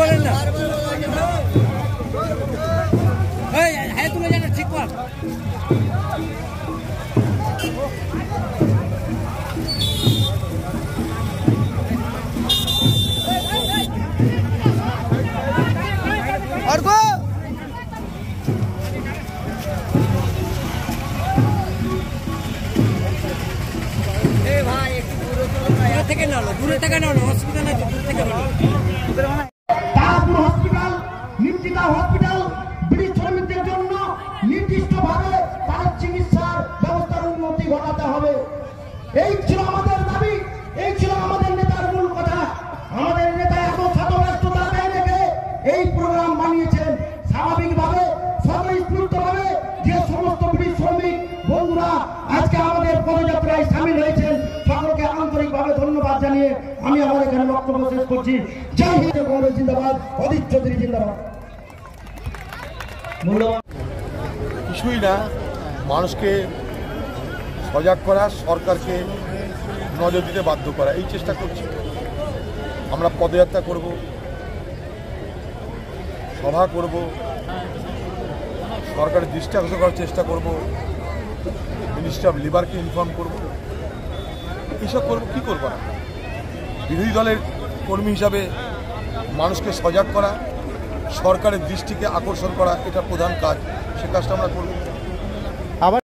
করেন না, হ্যাঁ তুমি জানো ঠিক কর। দূরে থেকে নাও, হসপিটাল আছে, দূর থেকে নাও। Tarapur hospital, Nimtita hospital bridge শ্রমিকদের জন্য নির্দিষ্টভাবে তাদের চিকিৎসার ব্যবস্থার উন্নতি ঘটাতে হবে। এই ছিল আমাদের দাবি, এই ছিল আমাদের নেতার মূল কথা। আমাদের নেতা এত শতব্যস্ততা রেখে এই প্রোগ্রাম বানিয়েছেন। স্বাভাবিকভাবে স্বতঃস্ফূর্তভাবে যে সমস্ত ব্রিজ শ্রমিক বন্ধুরা আজকে আমাদের পদযাত্রায় সামিল হয়েছেন, সকলকে আন্তরিকভাবে ধন্যবাদ জানিয়ে আমি আমার এখানে বক্তব্য শেষ করছি। জয় হিন্দ, কংগ্রেস জিন্দাবাদ, অধীর চৌধুরী জিন্দাবাদ। কিছুই না, মানুষকে সজাগ করা, সরকারকে নজর দিতে বাধ্য করা, এই চেষ্টা করছি। আমরা পদযাত্রা করব, সভা করব, সরকারের দৃষ্টি আকর্ষণ করার চেষ্টা করব, মিনিস্ট্রি অফ লেবারকে ইনফর্ম করব, এইসব করব। কী করবো না, বিরোধী দলের কর্মী হিসাবে মানুষকে সজাগ করা, সরকারের দৃষ্টিকে আকর্ষণ করা, এটা প্রধান কাজ। সে কাজটা আমরা করব।